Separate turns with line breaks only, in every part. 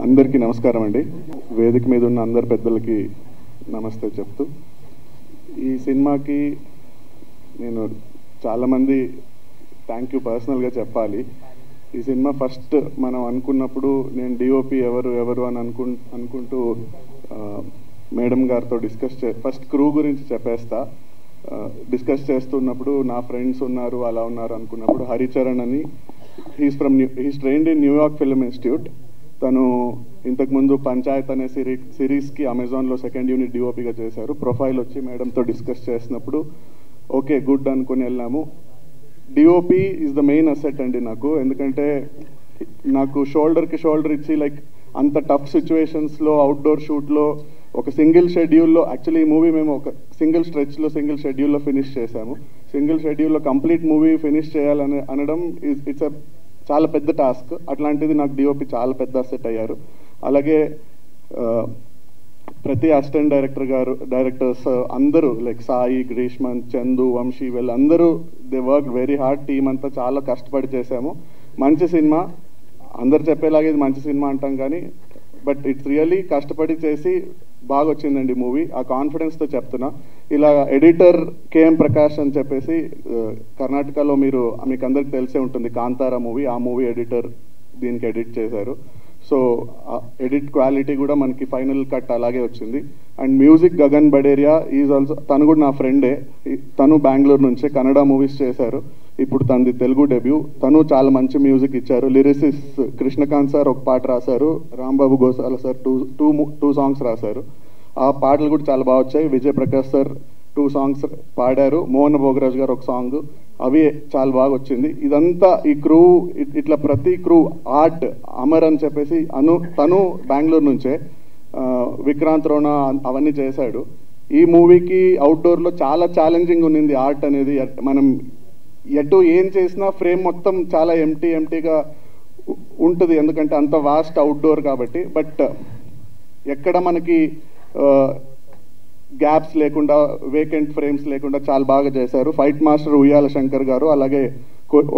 అందరికీ నమస్కారం అండి. వేదిక మీద ఉన్న అందరి పెద్దలకి నమస్తే చెప్తూ, ఈ సినిమాకి నేను చాలామంది థ్యాంక్ యూ పర్సనల్గా చెప్పాలి. ఈ సినిమా ఫస్ట్ మనం అనుకున్నప్పుడు నేను డిఓపి ఎవరు అని అనుకుంటూ మేడం గారితో ఫస్ట్ క్రూ గురించి చెప్పేస్తా. డిస్కస్ చేస్తున్నప్పుడు నా ఫ్రెండ్స్ ఉన్నారు, అలా ఉన్నారు అనుకున్నప్పుడు హరిచరణ్ అని, he's trained in New York film institute. తను ఇంతకుముందు పంచాయత్ అనే సిరీస్కి అమెజాన్లో సెకండ్ యూనిట్ డిఓపిగా చేశారు. ప్రొఫైల్ వచ్చి మేడంతో డిస్కస్ చేసినప్పుడు ఓకే గుడ్ అనుకుని వెళ్ళాము. DOP is the main asset అండి నాకు, ఎందుకంటే నాకు షోల్డర్కి షోల్డర్ ఇచ్చి లైక్ అంత టఫ్ సిచ్యువేషన్స్లో అవుట్డోర్ షూట్లో ఒక సింగిల్ షెడ్యూల్లో, యాక్చువల్లీ ఈ మూవీ మేము ఒక సింగిల్ స్ట్రెచ్లో సింగిల్ షెడ్యూల్లో ఫినిష్ చేశాము. సింగిల్ షెడ్యూల్లో కంప్లీట్ మూవీ ఫినిష్ చేయాలని అనడం ఇట్స్ చాలా పెద్ద టాస్క్. అట్లాంటిది నాకు డిఓపి చాలా పెద్ద అసెట్ అయ్యారు. అలాగే ప్రతి అసిస్టెంట్ డైరెక్టర్స్ అందరూ లైక్ సాయి, గ్రీష్మన్, చందు, వంశీ వీళ్ళందరూ they work very hard. Team అంతా చాలా కష్టపడి చేశాము. మంచి సినిమా, అందరు చెప్పేలాగే ఇది మంచి సినిమా అంటాం కానీ బట్ ఇట్స్ రియల్లీ కష్టపడి చేసి బాగా వచ్చిందండి మూవీ. ఆ కాన్ఫిడెన్స్తో చెప్తున్నా. ఇలా ఎడిటర్ కేఎం ప్రకాష్ అని చెప్పేసి కర్ణాటకలో మీకు అందరికి తెలిసే ఉంటుంది, కాంతారా మూవీ, ఆ మూవీ ఎడిటర్ దీనికి ఎడిట్ చేశారు. సో ఎడిట్ క్వాలిటీ కూడా మనకి ఫైనల్ కట్ అలాగే వచ్చింది. And music Gagan Baderia is also, తను కూడా నా ఫ్రెండే. తను బెంగళూరు నుంచే కన్నడ మూవీస్ చేశారు. ఇప్పుడు తనది తెలుగు డెబ్యూ. తను చాలా మంచి మ్యూజిక్ ఇచ్చారు. లిరిసిస్ట్ కృష్ణకాంత్ సార్ ఒక పాట రాశారు, Rambabu Gosala sir two songs రాశారు. ఆ పాటలు కూడా చాలా బాగా వచ్చాయి. విజయ్ ప్రకాష్ సార్ 2 సాంగ్స్ పాడారు. మోహన్ భోగరాజ్ గారు ఒక సాంగ్, అవి చాలా బాగా వచ్చింది. ఇదంతా ఈ క్రూ, ఇట్లా ప్రతి క్రూ, ఆర్ట్ అమర్ అని చెప్పేసి తను బెంగళూరు నుంచే, విక్రాంత్ రోనా అవన్నీ చేశాడు. ఈ మూవీకి అవుట్డోర్లో చాలా ఛాలెంజింగ్ ఉన్నింది ఆర్ట్ అనేది. మనం ఎటు ఏం చేసినా ఫ్రేమ్ మొత్తం చాలా ఎంటీగా ఉంటుంది, ఎందుకంటే అంత వాస్ట్ అవుట్డోర్ కాబట్టి. బట్ ఎక్కడ మనకి గ్యాప్స్ లేకుండా, వేకెంట్ ఫ్రేమ్స్ లేకుండా చాలా బాగా చేశారు. ఫైట్ మాస్టర్ ఉయ్యాల శంకర్ గారు, అలాగే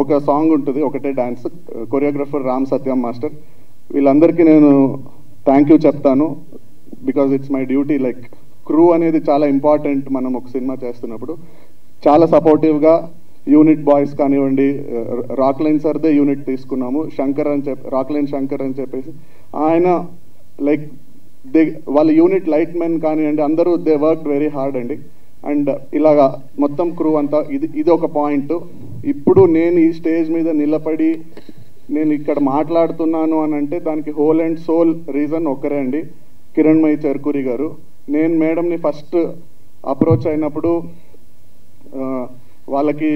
ఒక సాంగ్ ఉంటుంది, ఒకటే డాన్స్, కొరియోగ్రఫర్ రామ్ సత్యం మాస్టర్. వీళ్ళందరికీ నేను థ్యాంక్ యూ చెప్తాను. Because it's my duty. Like crew అనేది చాలా ఇంపార్టెంట్ మనం ఒక సినిమా చేస్తున్నప్పుడు. చాలా సపోర్టివ్గా యూనిట్ బాయ్స్ కానివ్వండి, రాక్లైన్ సార్దే యూనిట్ తీసుకున్నాము. రాక్లైన్ శంకర్ అని చెప్పేసి ఆయన లైక్ వాళ్ళ యూనిట్ లైట్ మెన్ కానివ్వండి, అందరూ దే వర్క్ వెరీ హార్డ్ అండి. అండ్ ఇలాగా మొత్తం క్రూ అంతా ఇది ఒక పాయింట్. ఇప్పుడు నేను ఈ స్టేజ్ మీద నిలబడి నేను ఇక్కడ మాట్లాడుతున్నాను అని అంటే దానికి హోల్ అండ్ సోల్ రీజన్ ఒక్కరే అండి, కిరణ్మయి చెర్కూరి గారు. నేను మేడంని ఫస్ట్ అప్రోచ్ అయినప్పుడు వాళ్ళకి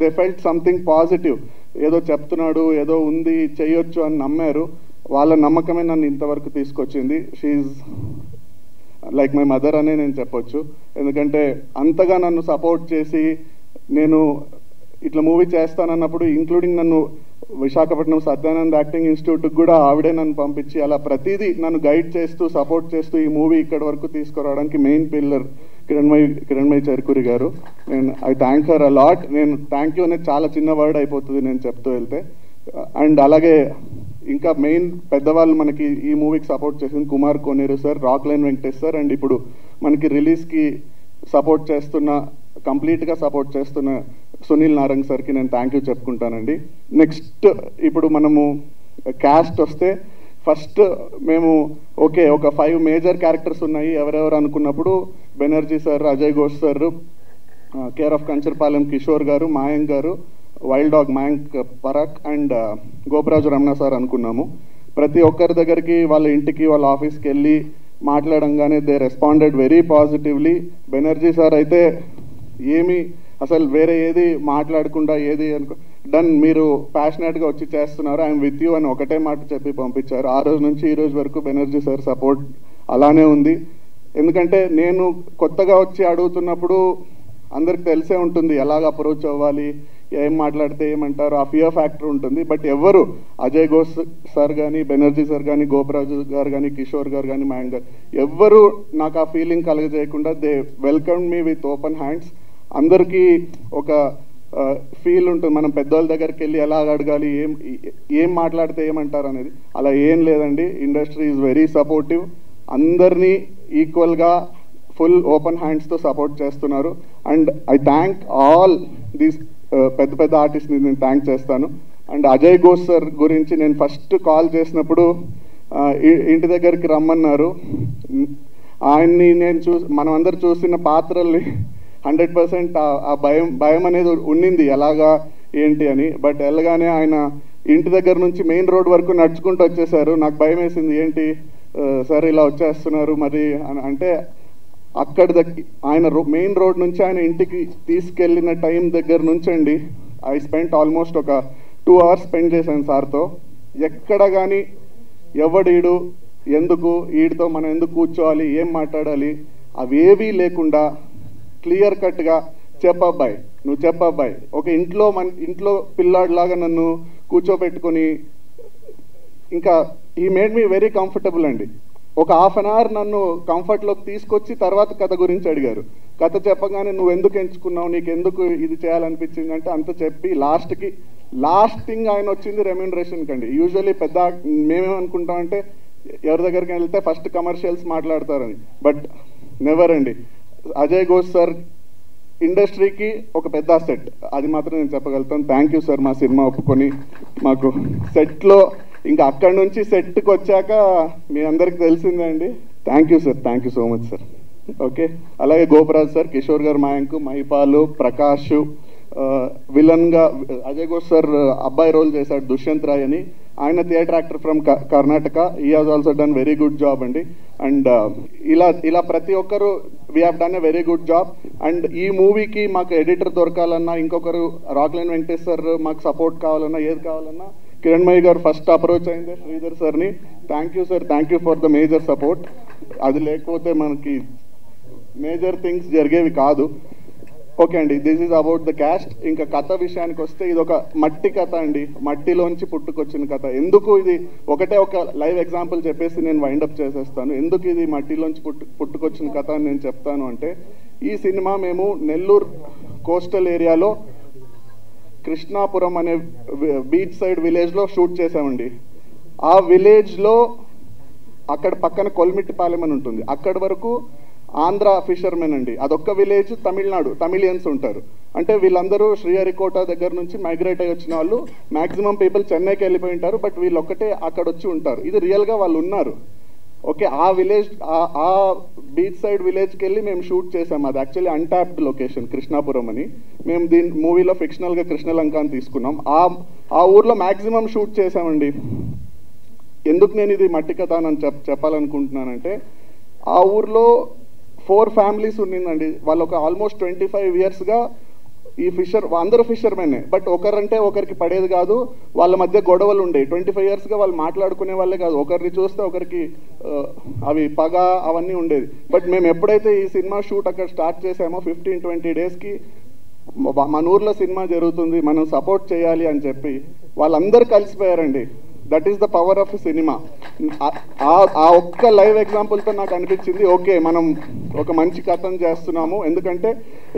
దే ఫెల్ట్ సంథింగ్ పాజిటివ్, ఏదో చెప్తున్నాడు, ఏదో ఉంది, చేయొచ్చు అని నమ్మారు. వాళ్ళ నమ్మకమే నన్ను ఇంతవరకు తీసుకొచ్చింది. షీఈ్ లైక్ మై మదర్ అనే నేను చెప్పొచ్చు. ఎందుకంటే అంతగా నన్ను సపోర్ట్ చేసి, నేను ఇట్లా మూవీ చేస్తానన్నప్పుడు ఇంక్లూడింగ్ నన్ను విశాఖపట్నం సత్యానంద్ యాక్టింగ్ ఇన్స్టిట్యూట్కి కూడా ఆవిడే నన్ను పంపించి అలా ప్రతిదీ నన్ను గైడ్ చేస్తూ, సపోర్ట్ చేస్తూ ఈ మూవీ ఇక్కడి వరకు తీసుకురావడానికి మెయిన్ పిల్లర్ కిరణ్మయి చెర్కూరి గారు. I thank her a lot. నేను థ్యాంక్ యూ అనేది చాలా చిన్న వర్డ్ అయిపోతుంది నేను చెప్తూ వెళ్తే. అండ్ అలాగే ఇంకా మెయిన్ పెద్దవాళ్ళు మనకి ఈ మూవీకి సపోర్ట్ చేసింది Kumar Koneru sir, Rockline Venkatesh sir, and ఇప్పుడు మనకి రిలీజ్కి కంప్లీట్గా సపోర్ట్ చేస్తున్న సునీల్ నారంగ్ సార్కి నేను థ్యాంక్ యూ చెప్పుకుంటానండి. నెక్స్ట్ ఇప్పుడు మనము క్యాస్ట్ వస్తే, ఫస్ట్ మేము ఓకే ఒక 5 మేజర్ క్యారెక్టర్స్ ఉన్నాయి ఎవరెవరు అనుకున్నప్పుడు Banerjee sir, Ajay Ghosh sir, care of Kancharapalem Kishore garu, Mayank garu, wild dog Mayank Parak, and Goparaju Ramana sir అనుకున్నాము. ప్రతి ఒక్కరి దగ్గరికి, వాళ్ళ ఇంటికి, వాళ్ళ ఆఫీస్కి వెళ్ళి మాట్లాడంగానే they responded very positively. Banerjee sir అయితే అసలు వేరే ఏది మాట్లాడకుండా డన్, మీరు ప్యాషనెట్గా వచ్చి చేస్తున్నారు, ఐఎమ్ విత్ యూ అని ఒకటే మాట చెప్పి పంపించారు. ఆ రోజు నుంచి ఈ రోజు వరకు బెనర్జీ సార్ సపోర్ట్ అలానే ఉంది. ఎందుకంటే నేను కొత్తగా వచ్చి అడుగుతున్నప్పుడు అందరికి తెలిసే ఉంటుంది ఎలాగ అప్రోచ్ అవ్వాలి, ఏం మాట్లాడితే ఏమంటారు, ఆ ఫియర్ ఫ్యాక్టర్ ఉంటుంది. బట్ ఎవరు, అజయ్ ఘోష్ సార్ కానీ, బెనర్జీ సార్ కానీ, గోపరాజు గారు కానీ, కిషోర్ గారు కానీ, మాయంక్ గారు, ఎవ్వరు నాకు ఆ ఫీలింగ్ కలగజేయకుండా they welcome me with open hands. అందరికీ ఒక ఫీల్ ఉంటుంది. మనం పెద్దవాళ్ళ దగ్గరికి వెళ్ళి ఎలా అడగాలి, ఏం మాట్లాడితే ఏమంటారు అనేది. అలా ఏం లేదండి. Industry is very supportive. అందరినీ ఈక్వల్గా ఫుల్ ఓపెన్ హ్యాండ్స్తో సపోర్ట్ చేస్తున్నారు. And I thank all these పెద్ద పెద్ద ఆర్టిస్ట్ని నేను థ్యాంక్ చేస్తాను. అండ్ అజయ్ ఘోష్ సార్ గురించి నేను ఫస్ట్ కాల్ చేసినప్పుడు ఇంటి దగ్గరికి రమ్మన్నారు. ఆయన్ని నేను మనం అందరు చూసిన పాత్రల్ని 100% ఆ భయం అనేది ఉండింది, ఎలాగా ఏంటి అని. బట్ వెళ్ళగానే ఆయన ఇంటి దగ్గర నుంచి మెయిన్ రోడ్ వరకు నడుచుకుంటూ వచ్చేసారు. నాకు భయం వేసింది, ఏంటి సార్ ఇలా వచ్చేస్తున్నారు మరి అంటే. ఆయన మెయిన్ రోడ్ నుంచి ఆయన ఇంటికి తీసుకెళ్ళిన టైం దగ్గర నుంచి అండి ఐ స్పెంట్ ఆల్మోస్ట్ ఒక 2 hours స్పెండ్ చేశాను సార్తో. ఎక్కడ కానీ ఎవడీడు, ఎందుకు వీడితో మనం ఎందుకు కూర్చోవాలి, ఏం మాట్లాడాలి, అవేవీ లేకుండా క్లియర్ కట్గా చెప్పబ్బాయి, నువ్వు చెప్పబ్బాయి. ఒక ఇంట్లో పిల్లాడిలాగా నన్ను కూర్చోబెట్టుకొని, ఇంకా ఈ మేడ్ మీ వెరీ కంఫర్టబుల్ అండి. ఒక 1/2 hour నన్ను కంఫర్ట్లోకి తీసుకొచ్చి తర్వాత కథ గురించి అడిగారు. కథ చెప్పగానే నువ్వు ఎందుకు ఎంచుకున్నావు, నీకు ఎందుకు ఇది చేయాలనిపించింది అంటే అంత చెప్పి లాస్టింగ్ ఆయన వచ్చింది రెమ్యూనరేషన్ కండి. యూజువల్లీ మేమేమనుకుంటామంటే ఎవరి దగ్గరికి వెళ్తే ఫస్ట్ కమర్షియల్స్ మాట్లాడతారని, బట్ నెవర్ అండి. అజయ్ ఘోష్ సార్ ఇండస్ట్రీకి ఒక పెద్ద సెట్, అది మాత్రం నేను చెప్పగలుగుతాను. థ్యాంక్ యూ సార్ మా సినిమా ఒప్పుకొని మాకు సెట్లో, ఇంకా అక్కడి నుంచి సెట్కి వచ్చాక మీ అందరికి తెలిసిందే అండి. Thank you sir, thank you so much sir. Okay, అలాగే గోపరాజ్ సార్, కిషోర్ గారు, మయాంక్, మహిపాలు, ప్రకాష్, విలన్గా అజయ్ ఘోష్ సార్ అబ్బాయి రోల్ చేశాడు దుష్యంత్ రాయ్ అని. ఆయన theatre actor from Karnataka. He has also done very good job అండి. అండ్ ఇలా ప్రతి ఒక్కరు we have done a very good job. And ఈ మూవీకి మాకు ఎడిటర్ దొరకాలన్నా, ఇంకొకరు రాక్లైన్ వెంకటేష్ సార్ మాకు సపోర్ట్ కావాలన్నా, ఏది కావాలన్నా కిరణ్మయి గారు ఫస్ట్ అప్రోచ్ అయింది శ్రీధర్ సార్ని. Thank you sir, thank you for the major support. అది లేకపోతే మనకి మేజర్ థింగ్స్ జరిగేవి కాదు. ఓకే అండి, this is about the cast. ఇంకా కథ విషయానికి వస్తే ఇది ఒక మట్టి కథ అండి, మట్టిలోంచి పుట్టుకొచ్చిన కథ. ఎందుకు ఇది ఒక లైవ్ ఎగ్జాంపుల్ చెప్పేసి నేను వైండప్ చేసేస్తాను. ఎందుకు ఇది మట్టిలోంచి పుట్టుకొచ్చిన కథ అని నేను చెప్తాను అంటే, ఈ సినిమా మేము నెల్లూరు కోస్టల్ ఏరియాలో కృష్ణాపురం అనే బీచ్ సైడ్ విలేజ్లో షూట్ చేసామండి. ఆ విలేజ్లో అక్కడ పక్కన కొల్మిట్టిపాలెం అని ఉంటుంది, అక్కడి వరకు ఆంధ్ర ఫిషర్మెన్ అండి. అదొక్క విలేజ్, తమిళనాడు, తమిళియన్స్ ఉంటారు. అంటే వీళ్ళందరూ శ్రీహరికోట దగ్గర నుంచి మైగ్రేట్ అయ్యి వచ్చిన వాళ్ళు. మ్యాక్సిమం పీపుల్ చెన్నైకి వెళ్ళిపోయి ఉంటారు, బట్ వీళ్ళు ఒక్కటే అక్కడ వచ్చి ఉంటారు. ఇది రియల్గా వాళ్ళు ఉన్నారు. ఓకే, ఆ విలేజ్, ఆ బీచ్ సైడ్ విలేజ్కి వెళ్ళి మేము షూట్ చేసాము. అది యాక్చువల్లీ అన్టాప్డ్ లొకేషన్ కృష్ణాపురం అని. మేము దీని మూవీలో ఫిక్షనల్గా కృష్ణలంక అని తీసుకున్నాం. ఆ ఊర్లో మ్యాక్సిమం షూట్ చేసామండి. ఎందుకు నేను ఇది మట్టి కథ అని చెప్పాలనుకుంటున్నానంటే, ఆ ఊర్లో 4 families ఉన్నిందండి. వాళ్ళు ఒక ఆల్మోస్ట్ 25 yearsగా ఈ అందరూ ఫిషర్మెనే, బట్ ఒకరంటే ఒకరికి పడేది కాదు. వాళ్ళ మధ్య గొడవలు ఉండేవి. 25 yearsగా వాళ్ళు మాట్లాడుకునే వాళ్ళే కాదు, ఒకరిని చూస్తే ఒకరికి అవి పగ అవన్నీ ఉండేది. బట్ మేము ఎప్పుడైతే ఈ సినిమా షూట్ అక్కడ స్టార్ట్ చేసామో 15-20 daysకి మన ఊర్లో సినిమా జరుగుతుంది, మనం సపోర్ట్ చేయాలి అని చెప్పి వాళ్ళందరూ కలిసిపోయారండి. That is the power of cinema. ఆ ఒక్క లైవ్ ఎగ్జాంపుల్తో నాకు అనిపించింది, ఓకే మనం ఒక మంచి కథను చేస్తున్నాము. ఎందుకంటే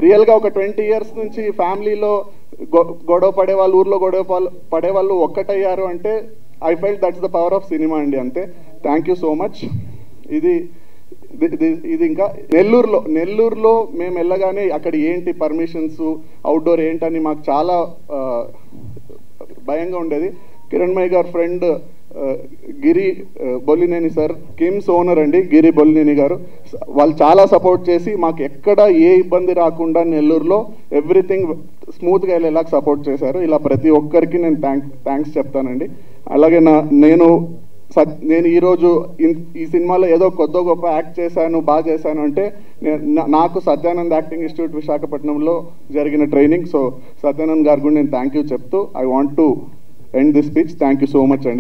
రియల్గా ఒక 20 years నుంచి ఫ్యామిలీలో గొడవ పడేవాళ్ళు, ఊర్లో గొడవ పడేవాళ్ళు ఒక్కటయ్యారు అంటే I felt that's the power of cinema అండి. అంతే. Thank you so much. ఇది ఇంకా నెల్లూరులో మేము వెళ్ళగానే అక్కడ ఏంటి పర్మిషన్స్, అవుట్డోర్ ఏంటని మాకు చాలా భయంగా ఉండేది. కిరణ్మయి గారు ఫ్రెండ్ గిరి బొల్లినేని సార్, కిమ్స్ ఓనర్ అండి గిరి బొల్లినేని గారు, వాళ్ళు చాలా సపోర్ట్ చేసి మాకు ఎక్కడ ఏ ఇబ్బంది రాకుండా నెల్లూరులో ఎవ్రీథింగ్ స్మూత్గా వెళ్ళేలాగా సపోర్ట్ చేశారు. ఇలా ప్రతి ఒక్కరికి నేను థ్యాంక్స్ చెప్తానండి. అలాగే నేను ఈరోజు ఈ సినిమాలో ఏదో కొద్ది గొప్ప యాక్ట్ చేశాను, బాగా చేశాను అంటే నాకు సత్యానంద్ యాక్టింగ్ ఇన్స్టిట్యూట్ విశాఖపట్నంలో జరిగిన ట్రైనింగ్. సో సత్యానంద్ గారు కూడా నేను థ్యాంక్ యూ చెప్తూ I want to end this speech. Thank you so much అండి.